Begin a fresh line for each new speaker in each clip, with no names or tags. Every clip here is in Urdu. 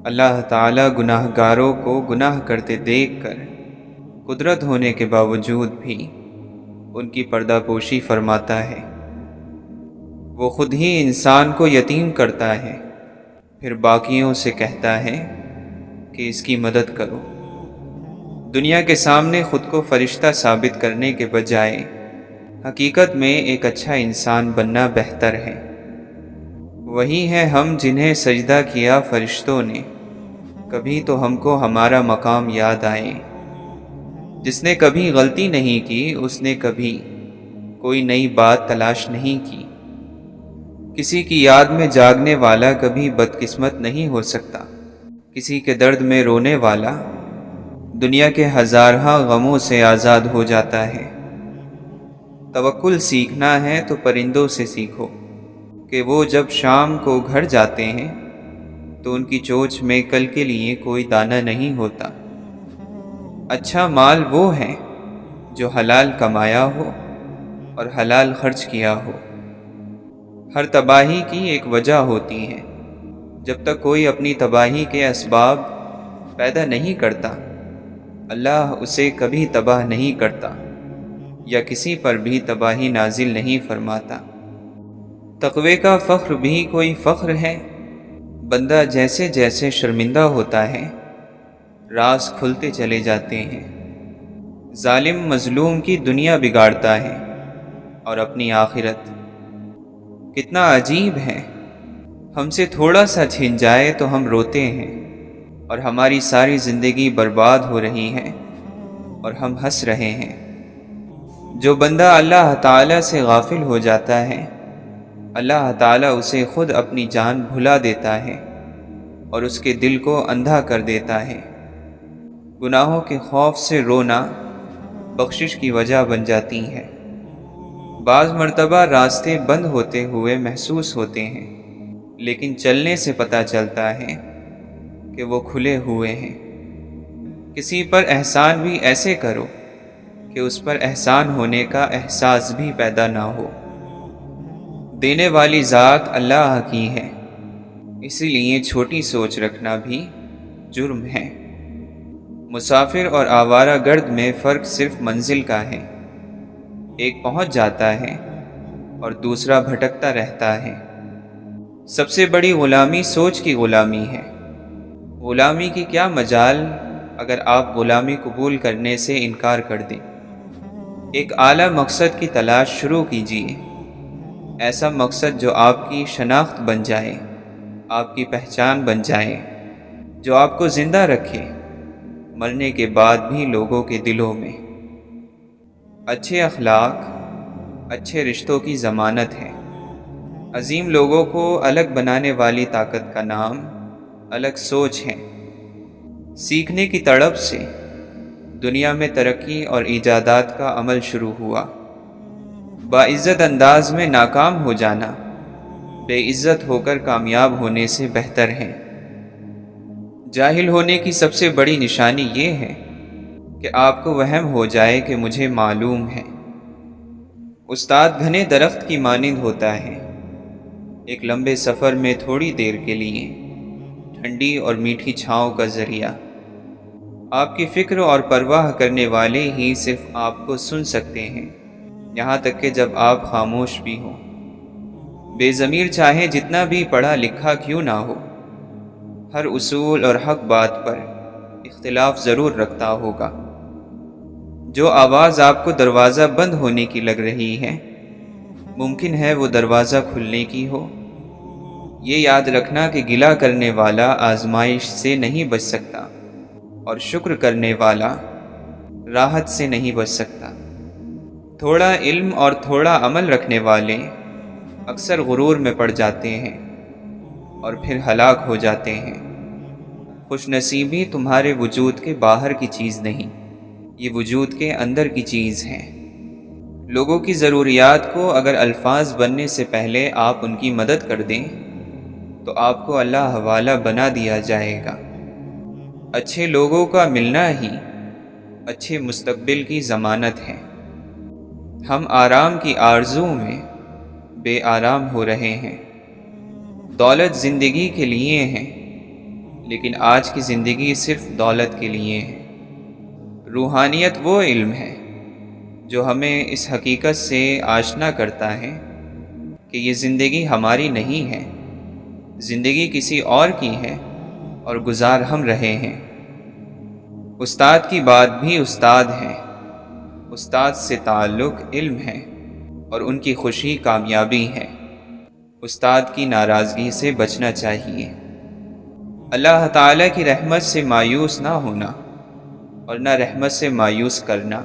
اللہ تعالیٰ گناہ گاروں کو گناہ کرتے دیکھ کر قدرت ہونے کے باوجود بھی ان کی پردہ پوشی فرماتا ہے۔ وہ خود ہی انسان کو یتیم کرتا ہے، پھر باقیوں سے کہتا ہے کہ اس کی مدد کرو۔ دنیا کے سامنے خود کو فرشتہ ثابت کرنے کے بجائے حقیقت میں ایک اچھا انسان بننا بہتر ہے۔ وہی ہیں ہم جنہیں سجدہ کیا فرشتوں نے، کبھی تو ہم کو ہمارا مقام یاد آئے۔ جس نے کبھی غلطی نہیں کی اس نے کبھی کوئی نئی بات تلاش نہیں کی۔ کسی کی یاد میں جاگنے والا کبھی بدقسمت نہیں ہو سکتا۔ کسی کے درد میں رونے والا دنیا کے ہزارہا غموں سے آزاد ہو جاتا ہے۔ توکل سیکھنا ہے تو پرندوں سے سیکھو کہ وہ جب شام کو گھر جاتے ہیں تو ان کی چونچ میں کل کے لیے کوئی دانہ نہیں ہوتا۔ اچھا مال وہ ہے جو حلال کمایا ہو اور حلال خرچ کیا ہو۔ ہر تباہی کی ایک وجہ ہوتی ہے۔ جب تک کوئی اپنی تباہی کے اسباب پیدا نہیں کرتا، اللہ اسے کبھی تباہ نہیں کرتا یا کسی پر بھی تباہی نازل نہیں فرماتا۔ تقوی کا فخر بھی کوئی فخر ہے؟ بندہ جیسے جیسے شرمندہ ہوتا ہے راز کھلتے چلے جاتے ہیں۔ ظالم مظلوم کی دنیا بگاڑتا ہے اور اپنی آخرت۔ کتنا عجیب ہے، ہم سے تھوڑا سا چھن جائے تو ہم روتے ہیں اور ہماری ساری زندگی برباد ہو رہی ہے اور ہم ہنس رہے ہیں۔ جو بندہ اللہ تعالیٰ سے غافل ہو جاتا ہے، اللہ تعالیٰ اسے خود اپنی جان بھلا دیتا ہے اور اس کے دل کو اندھا کر دیتا ہے۔ گناہوں کے خوف سے رونا بخشش کی وجہ بن جاتی ہے۔ بعض مرتبہ راستے بند ہوتے ہوئے محسوس ہوتے ہیں، لیکن چلنے سے پتہ چلتا ہے کہ وہ کھلے ہوئے ہیں۔ کسی پر احسان بھی ایسے کرو کہ اس پر احسان ہونے کا احساس بھی پیدا نہ ہو۔ دینے والی ذات اللہ کی ہے، اسی لیے چھوٹی سوچ رکھنا بھی جرم ہے۔ مسافر اور آوارہ گرد میں فرق صرف منزل کا ہے۔ ایک پہنچ جاتا ہے اور دوسرا بھٹکتا رہتا ہے۔ سب سے بڑی غلامی سوچ کی غلامی ہے۔ غلامی کی کیا مجال اگر آپ غلامی قبول کرنے سے انکار کر دیں۔ ایک اعلیٰ مقصد کی تلاش شروع کیجیے، ایسا مقصد جو آپ کی شناخت بن جائے، آپ کی پہچان بن جائے، جو آپ کو زندہ رکھے مرنے کے بعد بھی لوگوں کے دلوں میں۔ اچھے اخلاق اچھے رشتوں کی ضمانت ہے۔ عظیم لوگوں کو الگ بنانے والی طاقت کا نام الگ سوچ ہے۔ سیکھنے کی تڑپ سے دنیا میں ترقی اور ایجادات کا عمل شروع ہوا۔ باعزت انداز میں ناکام ہو جانا بے عزت ہو کر کامیاب ہونے سے بہتر ہے۔ جاہل ہونے کی سب سے بڑی نشانی یہ ہے کہ آپ کو وہم ہو جائے کہ مجھے معلوم ہے۔ استاد گھنے درخت کی مانند ہوتا ہے، ایک لمبے سفر میں تھوڑی دیر کے لیے ٹھنڈی اور میٹھی چھاؤں کا ذریعہ۔ آپ کی فکر اور پرواہ کرنے والے ہی صرف آپ کو سن سکتے ہیں، یہاں تک کہ جب آپ خاموش بھی ہوں۔ بے ضمیر چاہے جتنا بھی پڑھا لکھا کیوں نہ ہو، ہر اصول اور حق بات پر اختلاف ضرور رکھتا ہوگا۔ جو آواز آپ کو دروازہ بند ہونے کی لگ رہی ہے، ممکن ہے وہ دروازہ کھلنے کی ہو۔ یہ یاد رکھنا کہ گلہ کرنے والا آزمائش سے نہیں بچ سکتا اور شکر کرنے والا راحت سے نہیں بچ سکتا۔ تھوڑا علم اور تھوڑا عمل رکھنے والے اکثر غرور میں پڑ جاتے ہیں اور پھر ہلاک ہو جاتے ہیں۔ خوش نصیبی تمہارے وجود کے باہر کی چیز نہیں، یہ وجود کے اندر کی چیز ہے۔ لوگوں کی ضروریات کو اگر الفاظ بننے سے پہلے آپ ان کی مدد کر دیں تو آپ کو اللہ حوالہ بنا دیا جائے گا۔ اچھے لوگوں کا ملنا ہی اچھے مستقبل کی ضمانت ہے۔ ہم آرام کی آرزو میں بے آرام ہو رہے ہیں۔ دولت زندگی کے لیے ہے لیکن آج کی زندگی صرف دولت کے لیے ہے۔ روحانیت وہ علم ہے جو ہمیں اس حقیقت سے آشنا کرتا ہے کہ یہ زندگی ہماری نہیں ہے، زندگی کسی اور کی ہے اور گزار ہم رہے ہیں۔ استاد کی بات بھی استاد ہے، استاد سے تعلق علم ہے اور ان کی خوشی کامیابی ہے۔ استاد کی ناراضگی سے بچنا چاہیے۔ اللہ تعالیٰ کی رحمت سے مایوس نہ ہونا اور نہ رحمت سے مایوس کرنا،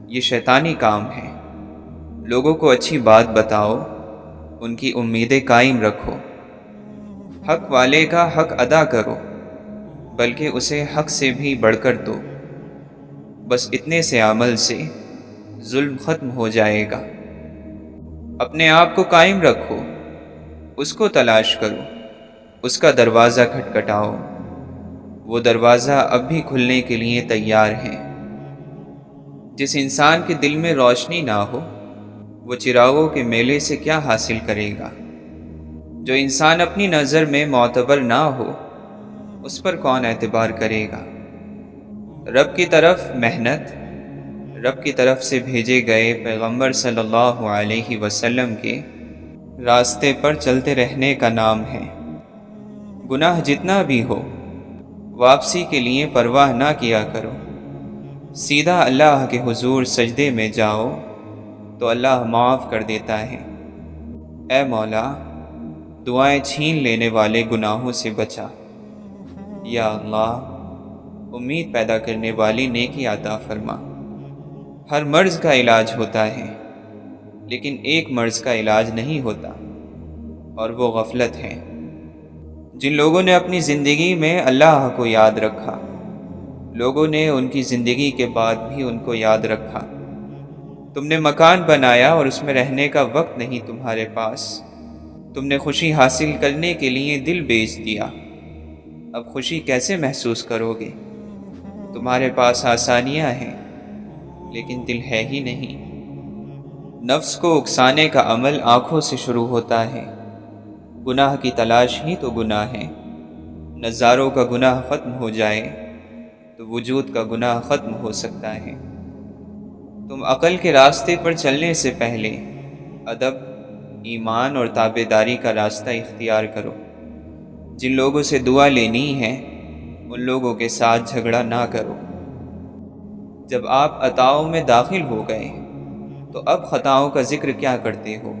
یہ شیطانی کام ہے۔ لوگوں کو اچھی بات بتاؤ، ان کی امیدیں قائم رکھو، حق والے کا حق ادا کرو، بلکہ اسے حق سے بھی بڑھ کر دو۔ بس اتنے سے عمل سے ظلم ختم ہو جائے گا۔ اپنے آپ کو قائم رکھو، اس کو تلاش کرو، اس کا دروازہ کھٹکھٹاؤ۔ وہ دروازہ اب بھی کھلنے کے لیے تیار ہے۔ جس انسان کے دل میں روشنی نہ ہو، وہ چراغوں کے میلے سے کیا حاصل کرے گا؟ جو انسان اپنی نظر میں معتبر نہ ہو، اس پر کون اعتبار کرے گا؟ رب کی طرف محنت، رب کی طرف سے بھیجے گئے پیغمبر صلی اللہ علیہ وسلم کے راستے پر چلتے رہنے کا نام ہے۔ گناہ جتنا بھی ہو، واپسی کے لیے پرواہ نہ کیا کرو۔ سیدھا اللہ کے حضور سجدے میں جاؤ تو اللہ معاف کر دیتا ہے۔ اے مولا، دعائیں چھین لینے والے گناہوں سے بچا۔ یا اللہ، امید پیدا کرنے والی نیکی عطا فرما۔ ہر مرض کا علاج ہوتا ہے، لیکن ایک مرض کا علاج نہیں ہوتا، اور وہ غفلت ہے۔ جن لوگوں نے اپنی زندگی میں اللہ کو یاد رکھا، لوگوں نے ان کی زندگی کے بعد بھی ان کو یاد رکھا۔ تم نے مکان بنایا اور اس میں رہنے کا وقت نہیں تمہارے پاس۔ تم نے خوشی حاصل کرنے کے لیے دل بیچ دیا۔ اب خوشی کیسے محسوس کرو گے؟ تمہارے پاس آسانیاں ہیں، لیکن دل ہے ہی نہیں۔ نفس کو اکسانے کا عمل آنکھوں سے شروع ہوتا ہے۔ گناہ کی تلاش ہی تو گناہ ہے۔ نظاروں کا گناہ ختم ہو جائے تو وجود کا گناہ ختم ہو سکتا ہے۔ تم عقل کے راستے پر چلنے سے پہلے ادب، ایمان اور تابعداری کا راستہ اختیار کرو۔ جن لوگوں سے دعا لینی ہے، ان لوگوں کے ساتھ جھگڑا نہ کرو۔ جب آپ عطاؤں میں داخل ہو گئے تو اب خطاؤں کا ذکر کیا کرتے ہو؟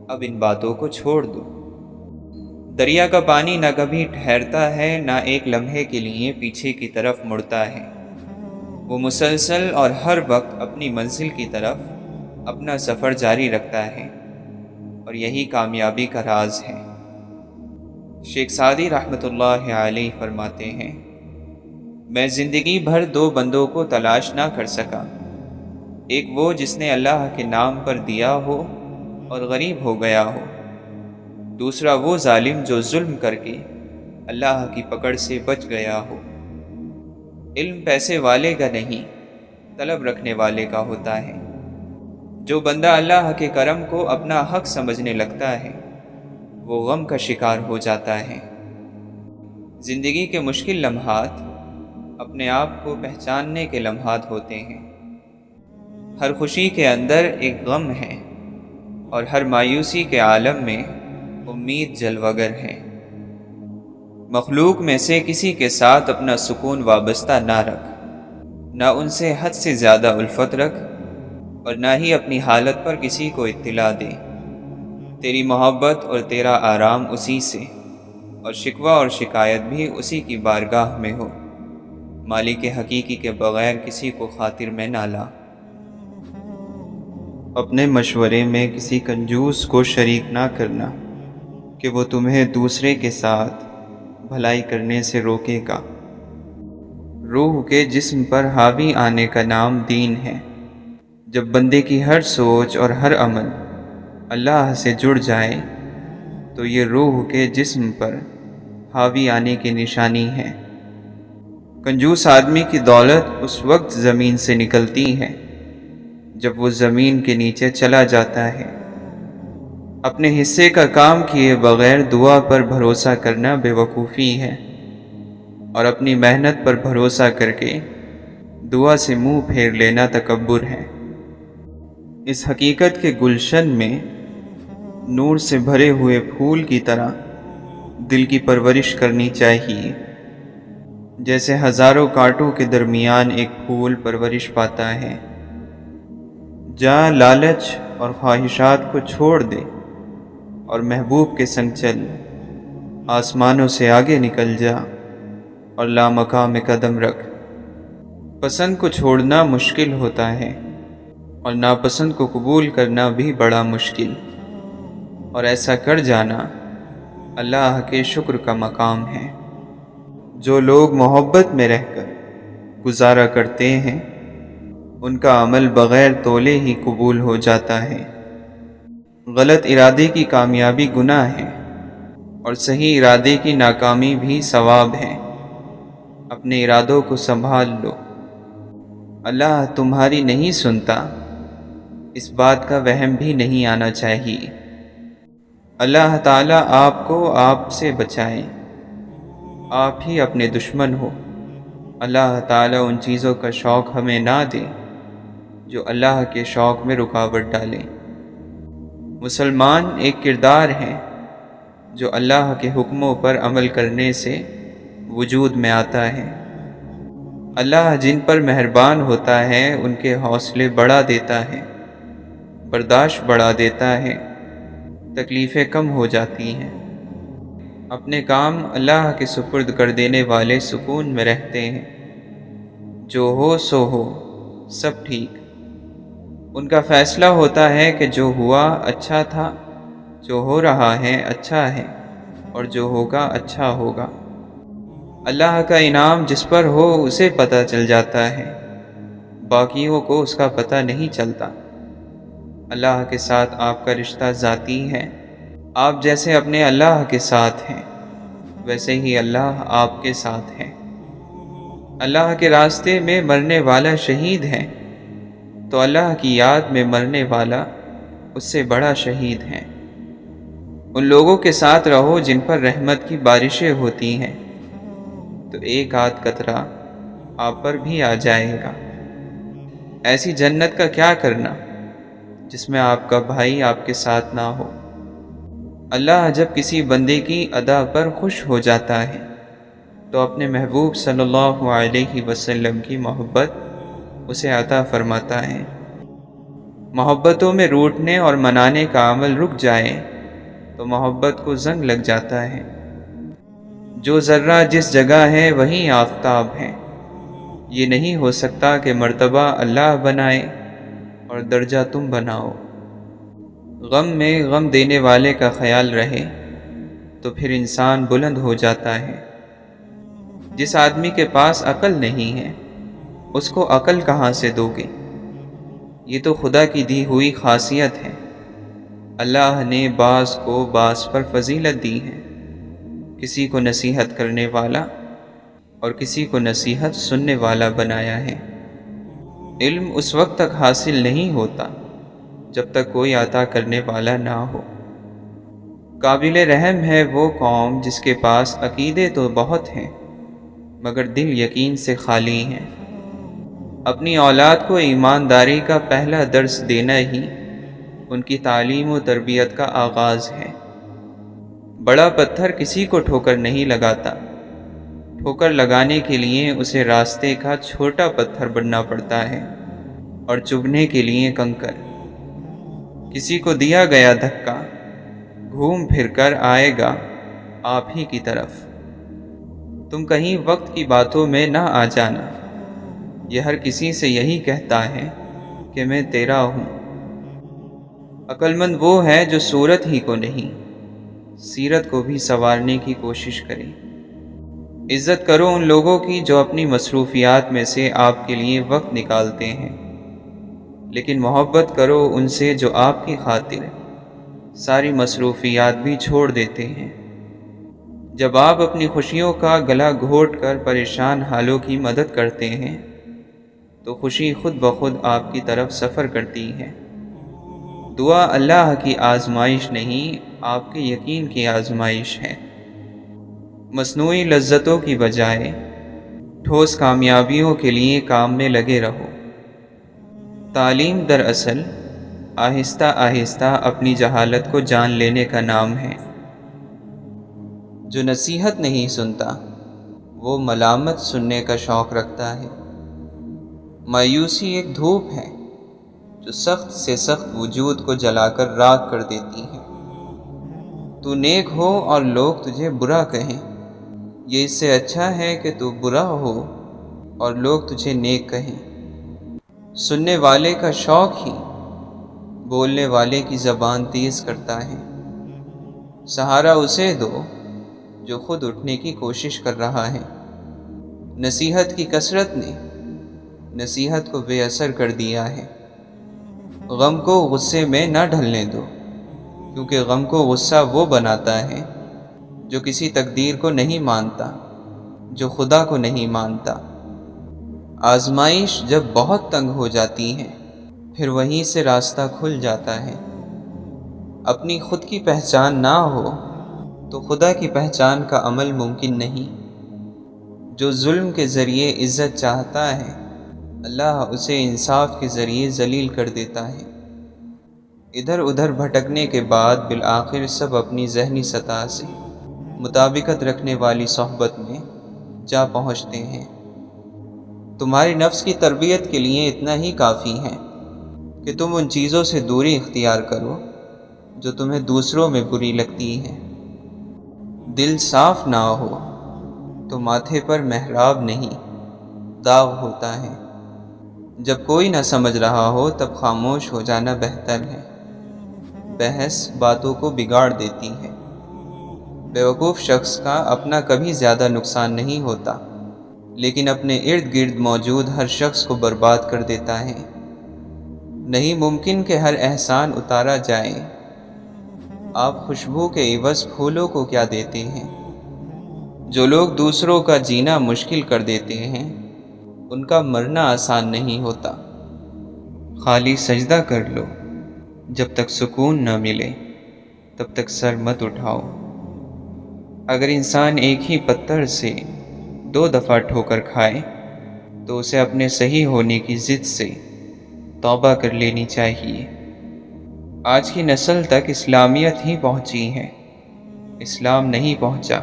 اب ان باتوں کو چھوڑ دو۔ دریا کا پانی نہ کبھی ٹھہرتا ہے، نہ ایک لمحے کے لیے پیچھے کی طرف مڑتا ہے۔ وہ مسلسل اور ہر وقت اپنی منزل کی طرف اپنا سفر جاری رکھتا ہے، اور یہی کامیابی کا راز ہے۔ شیخ سعدی رحمۃ اللہ علیہ فرماتے ہیں، میں زندگی بھر دو بندوں کو تلاش نہ کر سکا، ایک وہ جس نے اللہ کے نام پر دیا ہو اور غریب ہو گیا ہو، دوسرا وہ ظالم جو ظلم کر کے اللہ کی پکڑ سے بچ گیا ہو۔ علم پیسے والے کا نہیں، طلب رکھنے والے کا ہوتا ہے۔ جو بندہ اللہ کے کرم کو اپنا حق سمجھنے لگتا ہے، وہ غم کا شکار ہو جاتا ہے۔ زندگی کے مشکل لمحات اپنے آپ کو پہچاننے کے لمحات ہوتے ہیں۔ ہر خوشی کے اندر ایک غم ہے، اور ہر مایوسی کے عالم میں امید جلوگر ہے۔ مخلوق میں سے کسی کے ساتھ اپنا سکون وابستہ نہ رکھ، نہ ان سے حد سے زیادہ الفت رکھ، اور نہ ہی اپنی حالت پر کسی کو اطلاع دے۔ تیری محبت اور تیرا آرام اسی سے، اور شکوہ اور شکایت بھی اسی کی بارگاہ میں ہو۔ مالک حقیقی کے بغیر کسی کو خاطر میں نہ لا۔ اپنے مشورے میں کسی کنجوس کو شریک نہ کرنا کہ وہ تمہیں دوسرے کے ساتھ بھلائی کرنے سے روکے گا۔ روح کے جسم پر حاوی آنے کا نام دین ہے۔ جب بندے کی ہر سوچ اور ہر عمل اللہ سے جڑ جائے تو یہ روح کے جسم پر حاوی آنے کی نشانی ہے۔ کنجوس آدمی کی دولت اس وقت زمین سے نکلتی ہے جب وہ زمین کے نیچے چلا جاتا ہے۔ اپنے حصے کا کام کیے بغیر دعا پر بھروسہ کرنا بے وقوفی ہے۔ اور اپنی محنت پر بھروسہ کر کے دعا سے منہ پھیر لینا تکبر ہے۔ اس حقیقت کے گلشن میں نور سے بھرے ہوئے پھول کی طرح دل کی پرورش کرنی چاہیے، جیسے ہزاروں کانٹوں کے درمیان ایک پھول پرورش پاتا ہے۔ جہاں لالچ اور خواہشات کو چھوڑ دے اور محبوب کے سنگ چل، آسمانوں سے آگے نکل جا اور لامقام میں قدم رکھ۔ پسند کو چھوڑنا مشکل ہوتا ہے اور ناپسند کو قبول کرنا بھی بڑا مشکل، اور ایسا کر جانا اللہ کے شکر کا مقام ہے۔ جو لوگ محبت میں رہ کر گزارا کرتے ہیں ان کا عمل بغیر تولے ہی قبول ہو جاتا ہے۔ غلط ارادے کی کامیابی گناہ ہے اور صحیح ارادے کی ناکامی بھی ثواب ہے۔ اپنے ارادوں کو سنبھال لو، اللہ تمہاری نہیں سنتا، اس بات کا وہم بھی نہیں آنا چاہیے۔ اللہ تعالیٰ آپ کو آپ سے بچائے، آپ ہی اپنے دشمن ہو۔ اللہ تعالیٰ ان چیزوں کا شوق ہمیں نہ دے جو اللہ کے شوق میں رکاوٹ ڈالیں۔ مسلمان ایک کردار ہے جو اللہ کے حکموں پر عمل کرنے سے وجود میں آتا ہے۔ اللہ جن پر مہربان ہوتا ہے ان کے حوصلے بڑھا دیتا ہے، برداشت بڑھا دیتا ہے، تکلیفیں کم ہو جاتی ہیں۔ اپنے کام اللہ کے سپرد کر دینے والے سکون میں رہتے ہیں۔ جو ہو سو ہو، سب ٹھیک۔ ان کا فیصلہ ہوتا ہے کہ جو ہوا اچھا تھا، جو ہو رہا ہے اچھا ہے، اور جو ہوگا اچھا ہوگا۔ اللہ کا انعام جس پر ہو اسے پتہ چل جاتا ہے، باقیوں کو اس کا پتہ نہیں چلتا۔ اللہ کے ساتھ آپ کا رشتہ ذاتی ہے۔ آپ جیسے اپنے اللہ کے ساتھ ہیں ویسے ہی اللہ آپ کے ساتھ ہے۔ اللہ کے راستے میں مرنے والا شہید ہے تو اللہ کی یاد میں مرنے والا اس سے بڑا شہید ہے۔ ان لوگوں کے ساتھ رہو جن پر رحمت کی بارشیں ہوتی ہیں تو ایک آدھ قطرہ آپ پر بھی آ جائے گا۔ ایسی جنت کا کیا کرنا جس میں آپ کا بھائی آپ کے ساتھ نہ ہو۔ اللہ جب کسی بندے کی ادا پر خوش ہو جاتا ہے تو اپنے محبوب صلی اللہ علیہ وسلم کی محبت اسے عطا فرماتا ہے۔ محبتوں میں روٹنے اور منانے کا عمل رک جائے تو محبت کو زنگ لگ جاتا ہے۔ جو ذرہ جس جگہ ہے وہیں آفتاب ہے۔ یہ نہیں ہو سکتا کہ مرتبہ اللہ بنائے اور درجہ تم بناؤ۔ غم میں غم دینے والے کا خیال رہے تو پھر انسان بلند ہو جاتا ہے۔ جس آدمی کے پاس عقل نہیں ہے اس کو عقل کہاں سے دو گے؟ یہ تو خدا کی دی ہوئی خاصیت ہے۔ اللہ نے بعض کو بعض پر فضیلت دی ہے، کسی کو نصیحت کرنے والا اور کسی کو نصیحت سننے والا بنایا ہے۔ علم اس وقت تک حاصل نہیں ہوتا جب تک کوئی عطا کرنے والا نہ ہو۔ قابل رحم ہے وہ قوم جس کے پاس عقیدے تو بہت ہیں مگر دل یقین سے خالی ہیں۔ اپنی اولاد کو ایمانداری کا پہلا درس دینا ہی ان کی تعلیم و تربیت کا آغاز ہے۔ بڑا پتھر کسی کو ٹھوکر نہیں لگاتا، ٹھوکر لگانے کے لیے اسے راستے کا چھوٹا پتھر بننا پڑتا ہے اور چبھنے کے لیے کنکر۔ کسی کو دیا گیا دھکا گھوم پھر کر آئے گا آپ ہی کی طرف۔ تم کہیں وقت کی باتوں میں نہ آ جانا، یہ ہر کسی سے یہی کہتا ہے کہ میں تیرا ہوں۔ عقل مند وہ ہے جو صورت ہی کو نہیں سیرت کو بھی سنوارنے کی کوشش کرے۔ عزت کرو ان لوگوں کی جو اپنی مصروفیات میں سے آپ کے لیے وقت نکالتے ہیں، لیکن محبت کرو ان سے جو آپ کی خاطر ساری مصروفیات بھی چھوڑ دیتے ہیں۔ جب آپ اپنی خوشیوں کا گلا گھونٹ کر پریشان حالوں کی مدد کرتے ہیں تو خوشی خود بخود آپ کی طرف سفر کرتی ہے۔ دعا اللہ کی آزمائش نہیں، آپ کے یقین کی آزمائش ہے۔ مصنوعی لذتوں کی بجائے ٹھوس کامیابیوں کے لیے کام میں لگے رہو۔ تعلیم دراصل آہستہ آہستہ اپنی جہالت کو جان لینے کا نام ہے۔ جو نصیحت نہیں سنتا وہ ملامت سننے کا شوق رکھتا ہے۔ مایوسی ایک دھوپ ہے جو سخت سے سخت وجود کو جلا کر راکھ کر دیتی ہے۔ تو نیک ہو اور لوگ تجھے برا کہیں، یہ اس سے اچھا ہے کہ تو برا ہو اور لوگ تجھے نیک کہیں۔ سننے والے کا شوق ہی بولنے والے کی زبان تیز کرتا ہے۔ سہارا اسے دو جو خود اٹھنے کی کوشش کر رہا ہے۔ نصیحت کی کثرت نے نصیحت کو بے اثر کر دیا ہے۔ غم کو غصے میں نہ ڈھلنے دو، کیونکہ غم کو غصہ وہ بناتا ہے جو کسی تقدیر کو نہیں مانتا، جو خدا کو نہیں مانتا۔ آزمائش جب بہت تنگ ہو جاتی ہے پھر وہیں سے راستہ کھل جاتا ہے۔ اپنی خود کی پہچان نہ ہو تو خدا کی پہچان کا عمل ممکن نہیں۔ جو ظلم کے ذریعے عزت چاہتا ہے اللہ اسے انصاف کے ذریعے ذلیل کر دیتا ہے۔ ادھر ادھر بھٹکنے کے بعد بالآخر سب اپنی ذہنی سطح سے مطابقت رکھنے والی صحبت میں جا پہنچتے ہیں۔ تمہاری نفس کی تربیت کے لیے اتنا ہی کافی ہے کہ تم ان چیزوں سے دوری اختیار کرو جو تمہیں دوسروں میں بری لگتی ہیں۔ دل صاف نہ ہو تو ماتھے پر محراب نہیں، داغ ہوتا ہے۔ جب کوئی نہ سمجھ رہا ہو تب خاموش ہو جانا بہتر ہے۔ بحث باتوں کو بگاڑ دیتی ہے۔ بیوقوف شخص کا اپنا کبھی زیادہ نقصان نہیں ہوتا، لیکن اپنے ارد گرد موجود ہر شخص کو برباد کر دیتا ہے۔ نہیں ممکن کہ ہر احسان اتارا جائے۔ آپ خوشبو کے عوض پھولوں کو کیا دیتے ہیں؟ جو لوگ دوسروں کا جینا مشکل کر دیتے ہیں ان کا مرنا آسان نہیں ہوتا۔ خالی سجدہ کر لو، جب تک سکون نہ ملے تب تک سر مت اٹھاؤ۔ اگر انسان ایک ہی پتھر سے 2 دفعہ ٹھوکر کھائے تو اسے اپنے صحیح ہونے کی ضد سے توبہ کر لینی چاہیے۔ آج کی نسل تک اسلامیت ہی پہنچی ہے، اسلام نہیں پہنچا۔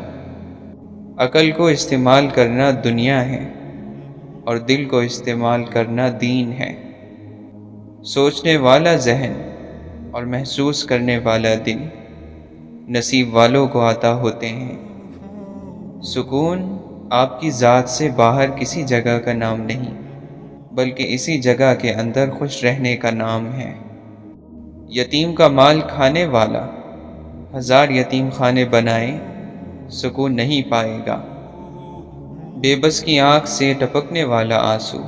عقل کو استعمال کرنا دنیا ہے اور دل کو استعمال کرنا دین ہے۔ سوچنے والا ذہن اور محسوس کرنے والا دل نصیب والوں کو عطا ہوتے ہیں۔ سکون آپ کی ذات سے باہر کسی جگہ کا نام نہیں، بلکہ اسی جگہ کے اندر خوش رہنے کا نام ہے۔ یتیم کا مال کھانے والا 1000 یتیم خانے بنائے سکون نہیں پائے گا۔ بے بس کی آنکھ سے ٹپکنے والا آنسو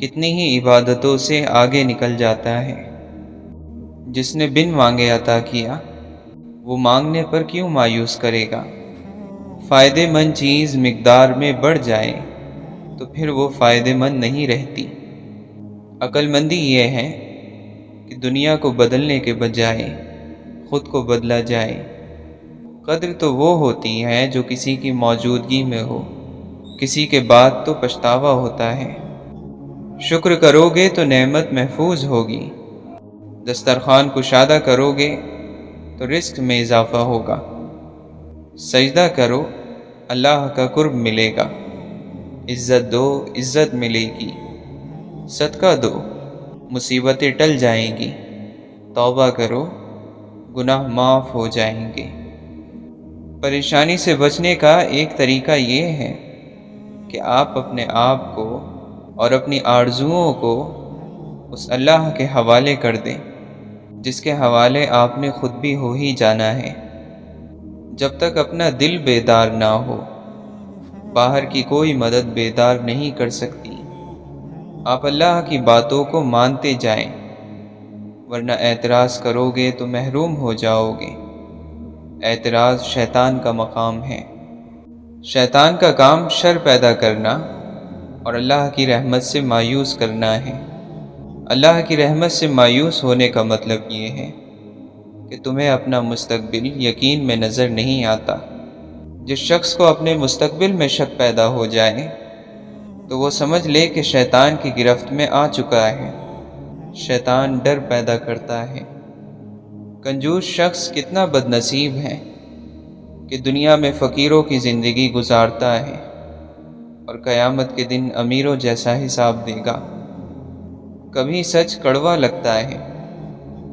کتنی ہی عبادتوں سے آگے نکل جاتا ہے۔ جس نے بن مانگے عطا کیا وہ مانگنے پر کیوں مایوس کرے گا؟ فائدے مند چیز مقدار میں بڑھ جائے تو پھر وہ فائدے مند نہیں رہتی۔ عقل مندی یہ ہے کہ دنیا کو بدلنے کے بجائے خود کو بدلا جائے۔ قدر تو وہ ہوتی ہے جو کسی کی موجودگی میں ہو، کسی کے بعد تو پچھتاوا ہوتا ہے۔ شکر کرو گے تو نعمت محفوظ ہوگی، دسترخوان کشادہ کرو گے تو رزق میں اضافہ ہوگا۔ سجدہ کرو اللہ کا قرب ملے گا، عزت دو عزت ملے گی، صدقہ دو مصیبتیں ٹل جائیں گی، توبہ کرو گناہ معاف ہو جائیں گے۔ پریشانی سے بچنے کا ایک طریقہ یہ ہے کہ آپ اپنے آپ کو اور اپنی آرزوؤں کو اس اللہ کے حوالے کر دیں جس کے حوالے آپ نے خود بھی ہو ہی جانا ہے۔ جب تک اپنا دل بیدار نہ ہو باہر کی کوئی مدد بیدار نہیں کر سکتی۔ آپ اللہ کی باتوں کو مانتے جائیں، ورنہ اعتراض کرو گے تو محروم ہو جاؤ گے۔ اعتراض شیطان کا مقام ہے۔ شیطان کا کام شر پیدا کرنا اور اللہ کی رحمت سے مایوس کرنا ہے۔ اللہ کی رحمت سے مایوس ہونے کا مطلب یہ ہے کہ تمہیں اپنا مستقبل یقین میں نظر نہیں آتا، جس شخص کو اپنے مستقبل میں شک پیدا ہو جائے تو وہ سمجھ لے کہ شیطان کی گرفت میں آ چکا ہے۔ شیطان ڈر پیدا کرتا ہے۔ کنجوس شخص کتنا بد نصیب ہے کہ دنیا میں فقیروں کی زندگی گزارتا ہے اور قیامت کے دن امیروں جیسا حساب دے گا۔ کبھی سچ کڑوا لگتا ہے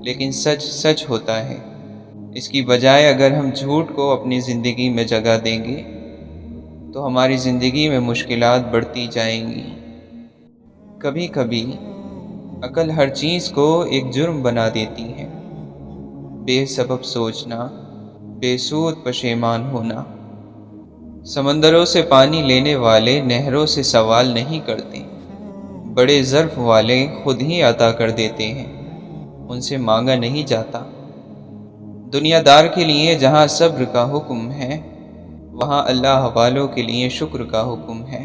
لیکن سچ سچ ہوتا ہے۔ اس کی بجائے اگر ہم جھوٹ کو اپنی زندگی میں جگہ دیں گے تو ہماری زندگی میں مشکلات بڑھتی جائیں گی۔ کبھی کبھی عقل ہر چیز کو ایک جرم بنا دیتی ہے۔ بے سبب سوچنا، بے سود پشیمان ہونا۔ سمندروں سے پانی لینے والے نہروں سے سوال نہیں کرتے۔ بڑے ظرف والے خود ہی عطا کر دیتے ہیں، ان سے مانگا نہیں جاتا۔ دنیا دار کے لیے جہاں صبر کا حکم ہے، وہاں اللہ والوں کے لیے شکر کا حکم ہے۔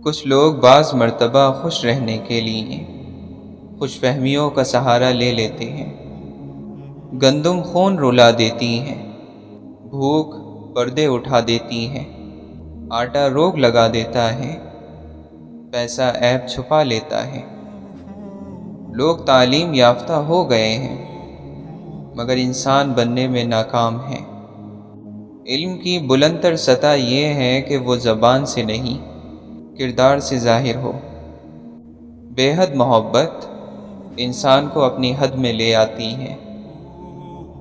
کچھ لوگ بعض مرتبہ خوش رہنے کے لیے خوش فہمیوں کا سہارا لے لیتے ہیں۔ گندم خون رلا دیتی ہے، بھوک پردے اٹھا دیتی ہے، آٹا روگ لگا دیتا ہے، پیسہ عیب چھپا لیتا ہے۔ لوگ تعلیم یافتہ ہو گئے ہیں مگر انسان بننے میں ناکام ہیں۔ علم کی بلند تر سطح یہ ہے کہ وہ زبان سے نہیں، کردار سے ظاہر ہو۔ بے حد محبت انسان کو اپنی حد میں لے آتی ہے۔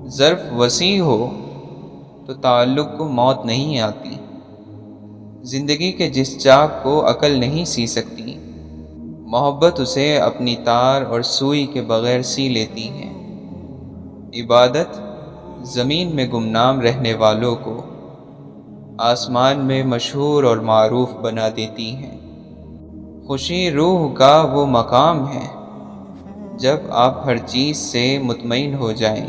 ظرف وسیع ہو تو تعلق کو موت نہیں آتی۔ زندگی کے جس چاک کو عقل نہیں سی سکتی، محبت اسے اپنی تار اور سوئی کے بغیر سی لیتی ہے۔ عبادت زمین میں گمنام رہنے والوں کو آسمان میں مشہور اور معروف بنا دیتی ہے۔ خوشی روح کا وہ مقام ہے جب آپ ہر چیز سے مطمئن ہو جائیں۔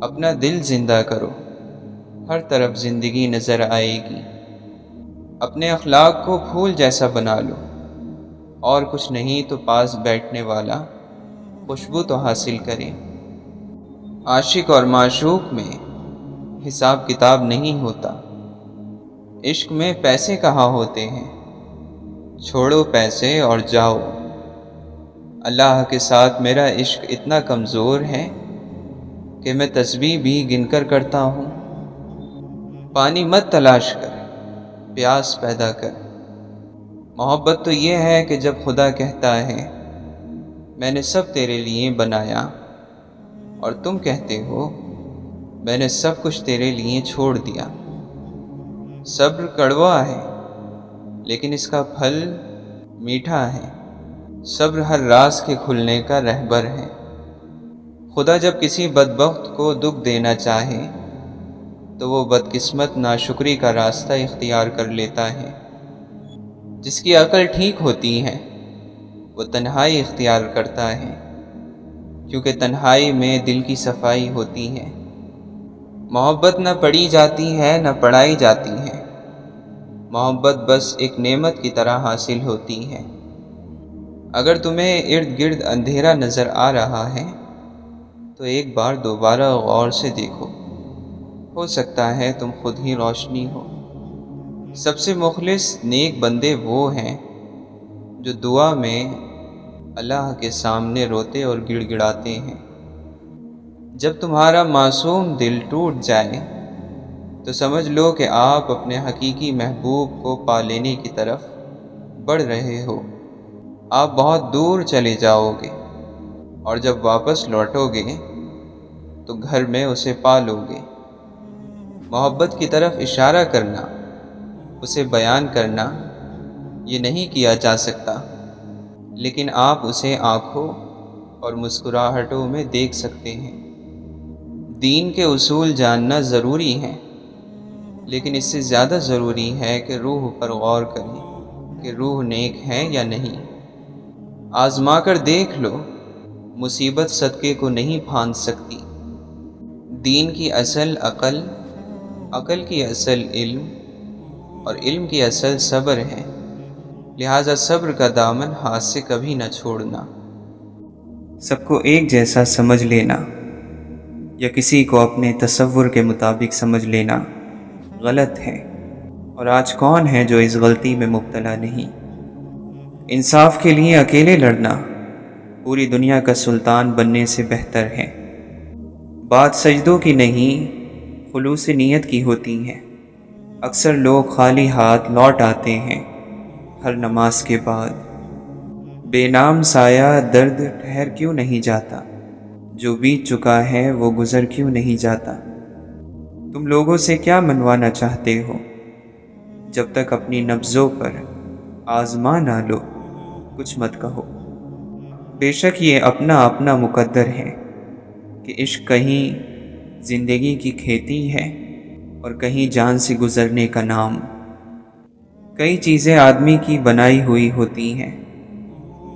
اپنا دل زندہ کرو، ہر طرف زندگی نظر آئے گی۔ اپنے اخلاق کو پھول جیسا بنا لو، اور کچھ نہیں تو پاس بیٹھنے والا خوشبو تو حاصل کرے۔ عاشق اور معشوق میں حساب کتاب نہیں ہوتا۔ عشق میں پیسے کہاں ہوتے ہیں؟ چھوڑو پیسے اور جاؤ۔ اللہ کے ساتھ میرا عشق اتنا کمزور ہے کہ میں تسبیح بھی گن کر کرتا ہوں۔ پانی مت تلاش کر، پیاس پیدا کر۔ محبت تو یہ ہے کہ جب خدا کہتا ہے میں نے سب تیرے لیے بنایا، اور تم کہتے ہو میں نے سب کچھ تیرے لیے چھوڑ دیا۔ صبر کڑوا ہے لیکن اس کا پھل میٹھا ہے۔ صبر ہر راز کے کھلنے کا رہبر ہے۔ خدا جب کسی بدبخت کو دکھ دینا چاہے تو وہ بدقسمت ناشکری کا راستہ اختیار کر لیتا ہے۔ جس کی عقل ٹھیک ہوتی ہے وہ تنہائی اختیار کرتا ہے، کیونکہ تنہائی میں دل کی صفائی ہوتی ہے۔ محبت نہ پڑھی جاتی ہے نہ پڑھائی جاتی ہے۔ محبت بس ایک نعمت کی طرح حاصل ہوتی ہے۔ اگر تمہیں ارد گرد اندھیرا نظر آ رہا ہے تو ایک بار دوبارہ غور سے دیکھو، ہو سکتا ہے تم خود ہی روشنی ہو۔ سب سے مخلص نیک بندے وہ ہیں جو دعا میں اللہ کے سامنے روتے اور گڑ گڑاتے ہیں۔ جب تمہارا معصوم دل ٹوٹ جائے تو سمجھ لو کہ آپ اپنے حقیقی محبوب کو پا لینے کی طرف بڑھ رہے ہو۔ آپ بہت دور چلے جاؤ گے اور جب واپس لوٹو گے تو گھر میں اسے پا لو گے۔ محبت کی طرف اشارہ کرنا، اسے بیان کرنا، یہ نہیں کیا جا سکتا، لیکن آپ اسے آنکھوں اور مسکراہٹوں میں دیکھ سکتے ہیں۔ دین کے اصول جاننا ضروری ہے، لیکن اس سے زیادہ ضروری ہے کہ روح پر غور کریں کہ روح نیک ہے یا نہیں۔ آزما کر دیکھ لو، مصیبت صدقے کو نہیں پھاند سکتی۔ دین کی اصل عقل، عقل کی اصل علم، اور علم کی اصل صبر ہے۔ لہٰذا صبر کا دامن ہاتھ سے کبھی نہ چھوڑنا۔ سب کو ایک جیسا سمجھ لینا یا کسی کو اپنے تصور کے مطابق سمجھ لینا غلط ہے، اور آج کون ہے جو اس غلطی میں مبتلا نہیں؟ انصاف کے لیے اکیلے لڑنا پوری دنیا کا سلطان بننے سے بہتر ہے۔ بات سجدوں کی نہیں، خلوص نیت کی ہوتی ہے۔ اکثر لوگ خالی ہاتھ لوٹ آتے ہیں ہر نماز کے بعد۔ بے نام سایہ درد ٹھہر کیوں نہیں جاتا؟ جو بیت چکا ہے وہ گزر کیوں نہیں جاتا؟ تم لوگوں سے کیا منوانا چاہتے ہو؟ جب تک اپنی نبضوں پر آزما نہ لو کچھ مت کہو۔ بے شک یہ اپنا اپنا مقدر ہے کہ عشق کہیں زندگی کی کھیتی ہے اور کہیں جان سے گزرنے کا نام۔ کئی چیزیں آدمی کی بنائی ہوئی ہوتی ہیں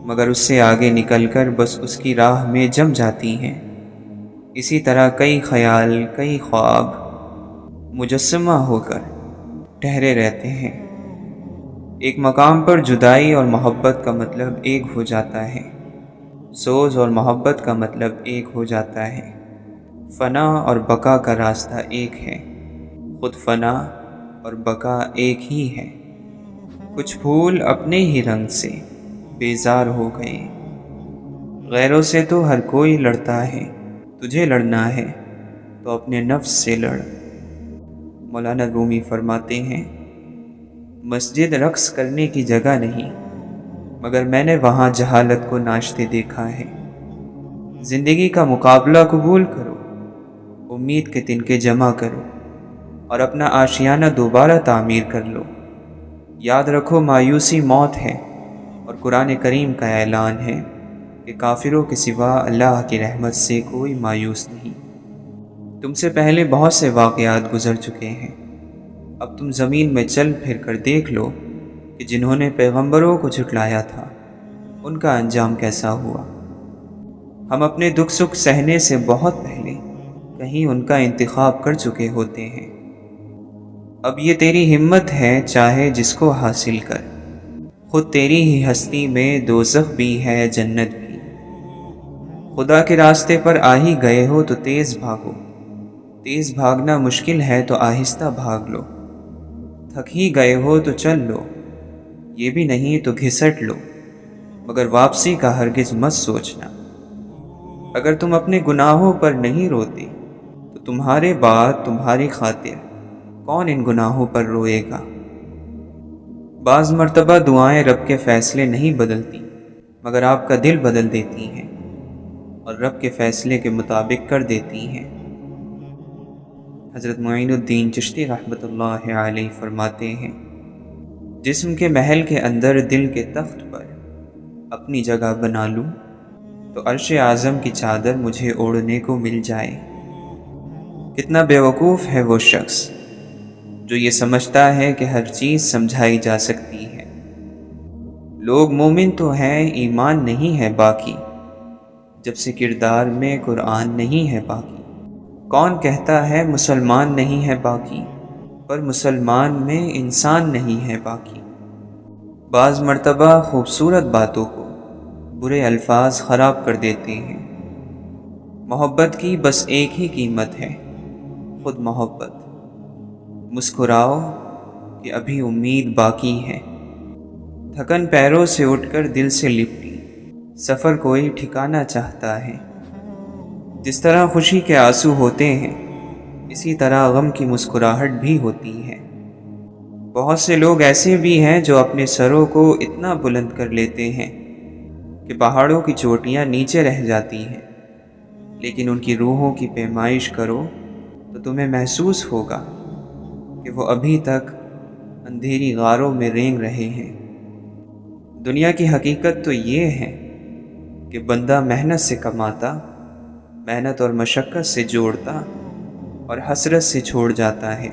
مگر اس سے آگے نکل کر بس اس کی راہ میں جم جاتی ہیں۔ اسی طرح کئی خیال، کئی خواب مجسمہ ہو کر ٹھہرے رہتے ہیں۔ ایک مقام پر جدائی اور محبت کا مطلب ایک ہو جاتا ہے، سوز اور محبت کا مطلب ایک ہو جاتا ہے۔ فنا اور بقا کا راستہ ایک ہے، خود فنا اور بقا ایک ہی ہے۔ کچھ پھول اپنے ہی رنگ سے بیزار ہو گئے۔ غیروں سے تو ہر کوئی لڑتا ہے، تجھے لڑنا ہے تو اپنے نفس سے لڑ۔ مولانا رومی فرماتے ہیں، مسجد رقص کرنے کی جگہ نہیں، مگر میں نے وہاں جہالت کو ناچتے دیکھا ہے۔ زندگی کا مقابلہ قبول کرو، امید کے تنکے جمع کرو اور اپنا آشیانہ دوبارہ تعمیر کر لو۔ یاد رکھو مایوسی موت ہے، اور قرآن کریم کا اعلان ہے کہ کافروں کے سوا اللہ کی رحمت سے کوئی مایوس نہیں۔ تم سے پہلے بہت سے واقعات گزر چکے ہیں، اب تم زمین میں چل پھر کر دیکھ لو کہ جنہوں نے پیغمبروں کو جھٹلایا تھا ان کا انجام کیسا ہوا۔ ہم اپنے دکھ سکھ سہنے سے بہت پہلے کہیں ان کا انتخاب کر چکے ہوتے ہیں۔ اب یہ تیری ہمت ہے، چاہے جس کو حاصل کر، خود تیری ہی ہستی میں دوزخ بھی ہے جنت بھی۔ خدا کے راستے پر آ ہی گئے ہو تو تیز بھاگو، تیز بھاگنا مشکل ہے تو آہستہ بھاگ لو۔ تھک ہی گئے ہو تو چل لو، یہ بھی نہیں تو گھسٹ لو، مگر واپسی کا ہرگز مت سوچنا۔ اگر تم اپنے گناہوں پر نہیں روتے تو تمہارے بعد تمہاری خاطر کون ان گناہوں پر روئے گا؟ بعض مرتبہ دعائیں رب کے فیصلے نہیں بدلتی مگر آپ کا دل بدل دیتی ہیں اور رب کے فیصلے کے مطابق کر دیتی ہیں۔ حضرت معین الدین چشتی رحمۃ اللہ علیہ فرماتے ہیں، جسم کے محل کے اندر دل کے تخت پر اپنی جگہ بنا لوں تو عرش اعظم کی چادر مجھے اوڑھنے کو مل جائے۔ کتنا بیوقوف ہے وہ شخص جو یہ سمجھتا ہے کہ ہر چیز سمجھائی جا سکتی ہے۔ لوگ مومن تو ہیں، ایمان نہیں ہے باقی، جب سے کردار میں قرآن نہیں ہے باقی۔ کون کہتا ہے مسلمان نہیں ہے باقی، پر مسلمان میں انسان نہیں ہے باقی۔ بعض مرتبہ خوبصورت باتوں کو برے الفاظ خراب کر دیتے ہیں۔ محبت کی بس ایک ہی قیمت ہے، خود محبت۔ مسکراؤ کہ ابھی امید باقی ہے۔ تھکن پیروں سے اٹھ کر دل سے لپٹی، سفر کوئی ٹھکانا چاہتا ہے۔ جس طرح خوشی کے آنسو ہوتے ہیں اسی طرح غم کی مسکراہٹ بھی ہوتی ہے۔ بہت سے لوگ ایسے بھی ہیں جو اپنے سروں کو اتنا بلند کر لیتے ہیں کہ پہاڑوں کی چوٹیاں نیچے رہ جاتی ہیں، لیکن ان کی روحوں کی پیمائش کرو تو تمہیں محسوس ہوگا کہ وہ ابھی تک اندھیری غاروں میں رینگ رہے ہیں۔ دنیا کی حقیقت تو یہ ہے کہ بندہ محنت سے کماتا، محنت اور مشقت سے جوڑتا اور حسرت سے چھوڑ جاتا ہے۔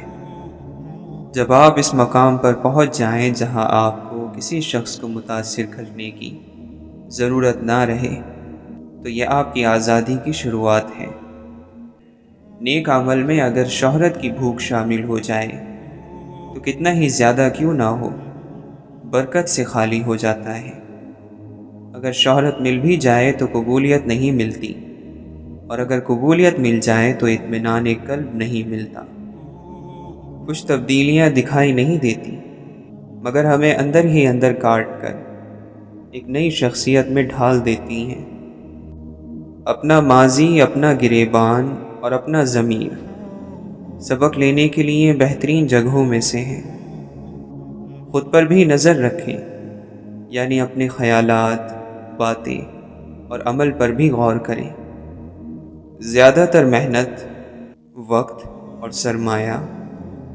جب آپ اس مقام پر پہنچ جائیں جہاں آپ کو کسی شخص کو متاثر کرنے کی ضرورت نہ رہے تو یہ آپ کی آزادی کی شروعات ہے۔ نیک عمل میں اگر شہرت کی بھوک شامل ہو جائے تو کتنا ہی زیادہ کیوں نہ ہو برکت سے خالی ہو جاتا ہے۔ اگر شہرت مل بھی جائے تو قبولیت نہیں ملتی، اور اگر قبولیت مل جائے تو اطمینان قلب نہیں ملتا۔ کچھ تبدیلیاں دکھائی نہیں دیتی، مگر ہمیں اندر ہی اندر کاٹ کر ایک نئی شخصیت میں ڈھال دیتی ہیں۔ اپنا ماضی، اپنا گریبان اور اپنا ضمیر سبق لینے کے لیے بہترین جگہوں میں سے ہیں۔ خود پر بھی نظر رکھیں، یعنی اپنے خیالات، باتیں اور عمل پر بھی غور کریں۔ زیادہ تر محنت، وقت اور سرمایہ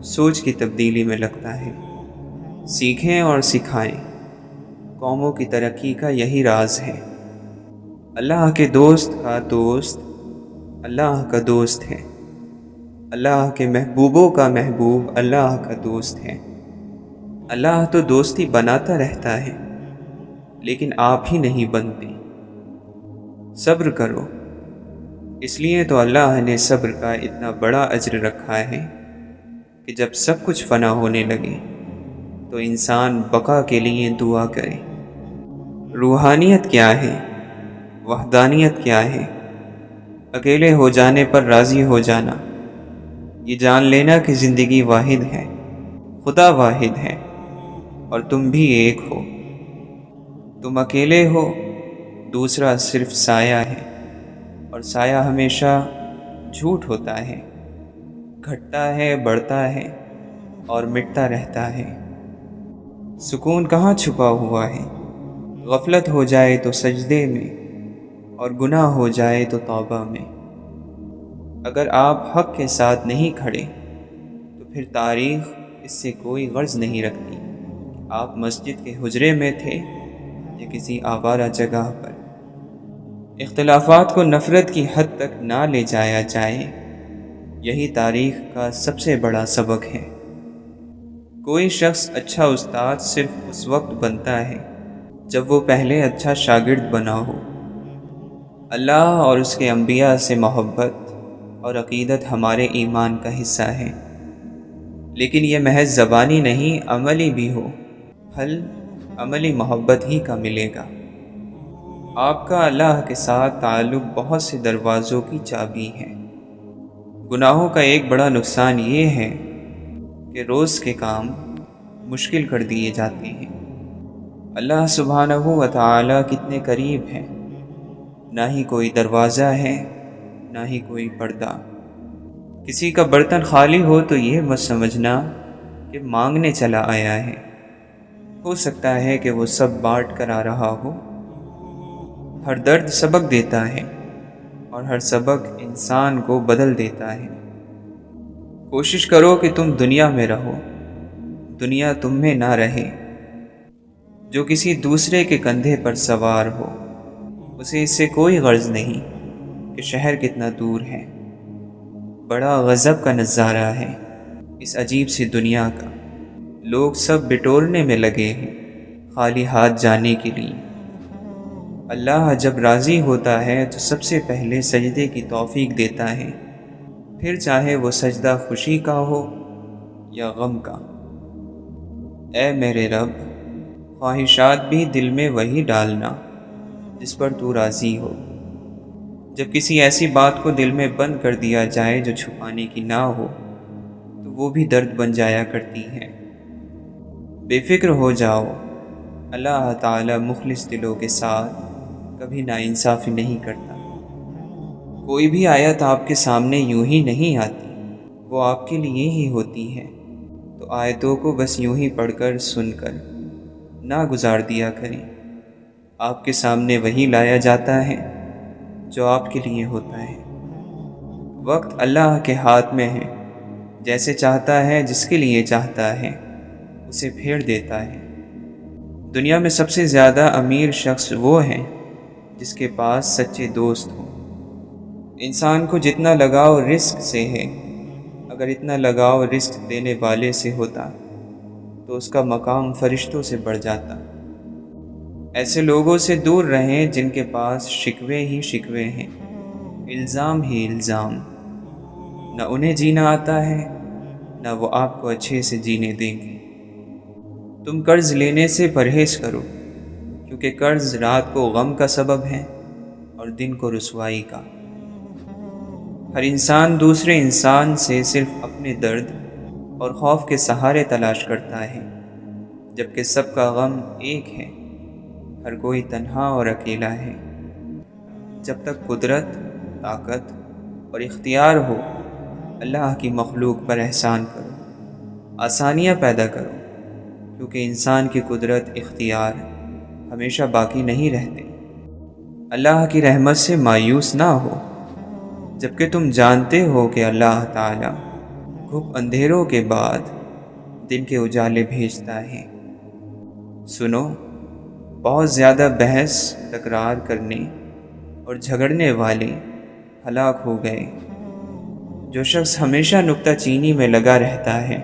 سوچ کی تبدیلی میں لگتا ہے۔ سیکھیں اور سکھائیں، قوموں کی ترقی کا یہی راز ہے۔ اللہ کے دوست کا دوست اللہ کا دوست ہے، اللہ کے محبوبوں کا محبوب اللہ کا دوست ہے۔ اللہ تو دوستی بناتا رہتا ہے، لیکن آپ ہی نہیں بنتے۔ صبر کرو، اس لیے تو اللہ نے صبر کا اتنا بڑا اجر رکھا ہے کہ جب سب کچھ فنا ہونے لگے تو انسان بقا کے لیے دعا کرے۔ روحانیت کیا ہے؟ وحدانیت کیا ہے؟ اکیلے ہو جانے پر راضی ہو جانا، یہ جان لینا کہ زندگی واحد ہے، خدا واحد ہے اور تم بھی ایک ہو۔ تم اکیلے ہو، دوسرا صرف سایہ ہے، اور سایہ ہمیشہ جھوٹ ہوتا ہے، گھٹتا ہے، بڑھتا ہے اور مٹتا رہتا ہے۔ سکون کہاں چھپا ہوا ہے؟ غفلت ہو جائے تو سجدے میں، اور گناہ ہو جائے تو توبہ میں۔ اگر آپ حق کے ساتھ نہیں کھڑے تو پھر تاریخ اس سے کوئی غرض نہیں رکھتی کہ آپ مسجد کے حجرے میں تھے یا کسی آوارہ جگہ پر۔ اختلافات کو نفرت کی حد تک نہ لے جایا جائے، یہی تاریخ کا سب سے بڑا سبق ہے۔ کوئی شخص اچھا استاد صرف اس وقت بنتا ہے جب وہ پہلے اچھا شاگرد بنا ہو۔ اللہ اور اس کے انبیاء سے محبت اور عقیدت ہمارے ایمان کا حصہ ہے، لیکن یہ محض زبانی نہیں، عملی بھی ہو، پھل عملی محبت ہی کا ملے گا۔ آپ کا اللہ کے ساتھ تعلق بہت سے دروازوں کی چابی ہے۔ گناہوں کا ایک بڑا نقصان یہ ہے کہ روز کے کام مشکل کر دیے جاتے ہیں۔ اللہ سبحانہ و تعالی کتنے قریب ہے، نہ ہی کوئی دروازہ ہے، نہ ہی کوئی پردہ۔ کسی کا برتن خالی ہو تو یہ مت سمجھنا کہ مانگنے چلا آیا ہے، ہو سکتا ہے کہ وہ سب بانٹ کر آ رہا ہو۔ ہر درد سبق دیتا ہے، اور ہر سبق انسان کو بدل دیتا ہے۔ کوشش کرو کہ تم دنیا میں رہو، دنیا تم میں نہ رہے۔ جو کسی دوسرے کے کندھے پر سوار ہو، اسے اس سے کوئی غرض نہیں کہ شہر کتنا دور ہے۔ بڑا غضب کا نظارہ ہے اس عجیب سی دنیا کا، لوگ سب بٹورنے میں لگے ہیں خالی ہاتھ جانے کے لیے۔ اللہ جب راضی ہوتا ہے تو سب سے پہلے سجدے کی توفیق دیتا ہے، پھر چاہے وہ سجدہ خوشی کا ہو یا غم کا۔ اے میرے رب، خواہشات بھی دل میں وہی ڈالنا جس پر تو راضی ہو۔ جب کسی ایسی بات کو دل میں بند کر دیا جائے جو چھپانے کی نہ ہو تو وہ بھی درد بن جایا کرتی ہے۔ بے فکر ہو جاؤ، اللہ تعالی مخلص دلوں کے ساتھ کبھی ناانصافی نہیں کرتا۔ کوئی بھی آیت آپ کے سامنے یوں ہی نہیں آتی، وہ آپ کے لیے ہی ہوتی ہے، تو آیتوں کو بس یوں ہی پڑھ کر سن کر نہ گزار دیا کریں۔ آپ کے سامنے وہی لایا جاتا ہے جو آپ کے لیے ہوتا ہے۔ وقت اللہ کے ہاتھ میں ہے، جیسے چاہتا ہے، جس کے لیے چاہتا ہے اسے پھیر دیتا ہے۔ دنیا میں سب سے زیادہ امیر شخص وہ ہے جس کے پاس سچے دوست ہوں۔ انسان کو جتنا لگاؤ رزق سے ہے، اگر اتنا لگاؤ رزق دینے والے سے ہوتا تو اس کا مقام فرشتوں سے بڑھ جاتا۔ ایسے لوگوں سے دور رہیں جن کے پاس شکوے ہی شکوے ہیں، الزام ہی الزام۔ نہ انہیں جینا آتا ہے، نہ وہ آپ کو اچھے سے جینے دیں گے۔ تم قرض لینے سے پرہیز کرو، کیونکہ قرض رات کو غم کا سبب ہے اور دن کو رسوائی کا۔ ہر انسان دوسرے انسان سے صرف اپنے درد اور خوف کے سہارے تلاش کرتا ہے، جبکہ سب کا غم ایک ہے، ہر کوئی تنہا اور اکیلا ہے۔ جب تک قدرت، طاقت اور اختیار ہو، اللہ کی مخلوق پر احسان کرو، آسانیاں پیدا کرو، کیونکہ انسان کی قدرت، اختیار ہمیشہ باقی نہیں رہتے۔ اللہ کی رحمت سے مایوس نہ ہو، جبکہ تم جانتے ہو کہ اللہ تعالیٰ گھپ اندھیروں کے بعد دن کے اجالے بھیجتا ہے۔ سنو، بہت زیادہ بحث، تکرار کرنے اور جھگڑنے والے ہلاک ہو گئے۔ جو شخص ہمیشہ نکتہ چینی میں لگا رہتا ہے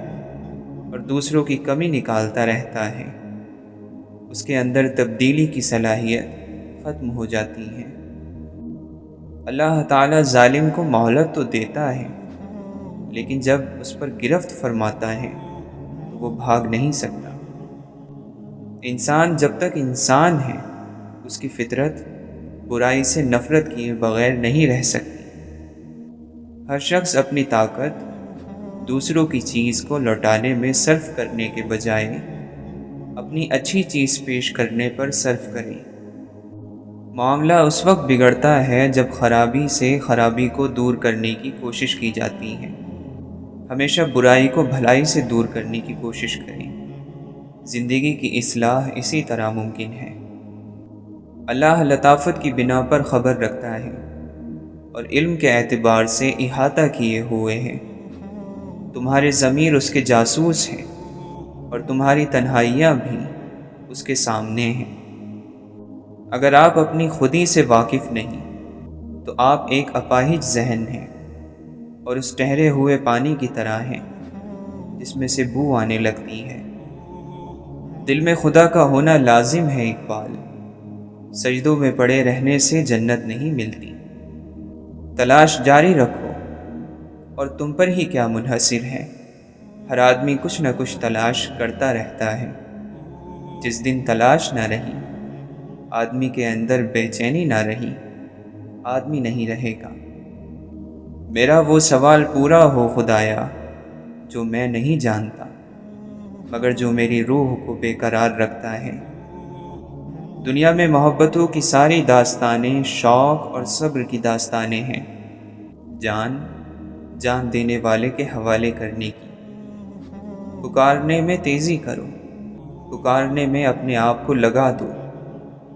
اور دوسروں کی کمی نکالتا رہتا ہے، اس کے اندر تبدیلی کی صلاحیت ختم ہو جاتی ہے۔ اللہ تعالیٰ ظالم کو مہلت تو دیتا ہے، لیکن جب اس پر گرفت فرماتا ہے تو وہ بھاگ نہیں سکتا۔ انسان جب تک انسان ہے، اس کی فطرت برائی سے نفرت کیے بغیر نہیں رہ سکتی۔ ہر شخص اپنی طاقت دوسروں کی چیز کو لوٹانے میں صرف کرنے کے بجائے اپنی اچھی چیز پیش کرنے پر صرف کرے۔ معاملہ اس وقت بگڑتا ہے جب خرابی سے خرابی کو دور کرنے کی کوشش کی جاتی ہے۔ ہمیشہ برائی کو بھلائی سے دور کرنے کی کوشش کریں۔ زندگی کی اصلاح اسی طرح ممکن ہے۔ اللہ لطافت کی بنا پر خبر رکھتا ہے اور علم کے اعتبار سے احاطہ کیے ہوئے ہیں۔ تمہارے ضمیر اس کے جاسوس ہیں اور تمہاری تنہائیاں بھی اس کے سامنے ہیں۔ اگر آپ اپنی خودی سے واقف نہیں تو آپ ایک اپاہج ذہن ہیں اور اس ٹھہرے ہوئے پانی کی طرح ہیں جس میں سے بو آنے لگتی ہے۔ دل میں خدا کا ہونا لازم ہے اقبال، سجدوں میں پڑے رہنے سے جنت نہیں ملتی۔ تلاش جاری رکھو، اور تم پر ہی کیا منحصر ہے، ہر آدمی کچھ نہ کچھ تلاش کرتا رہتا ہے۔ جس دن تلاش نہ رہی، آدمی کے اندر بے چینی نہ رہی، آدمی نہیں رہے گا۔ میرا وہ سوال پورا ہو خدایا جو میں نہیں جانتا، مگر جو میری روح کو بے قرار رکھتا ہے۔ دنیا میں محبتوں کی ساری داستانیں شوق اور صبر کی داستانیں ہیں، جان دینے والے کے حوالے کرنے کی۔ پکارنے میں تیزی کرو، پکارنے میں اپنے آپ کو لگا دو،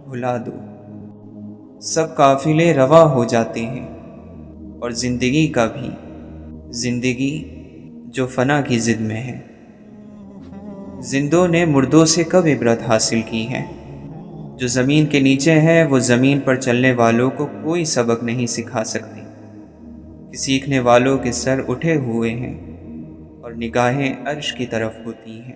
بھلا دو۔ سب قافلے روا ہو جاتے ہیں، اور زندگی کا بھی، زندگی جو فنا کی ضد میں ہے۔ زندوں نے مردوں سے کب عبرت حاصل کی ہے؟ جو زمین کے نیچے ہے وہ زمین پر چلنے والوں کو کوئی سبق نہیں سکھا سکتی، کہ سیکھنے والوں کے سر اٹھے ہوئے ہیں اور نگاہیں عرش کی طرف ہوتی ہیں۔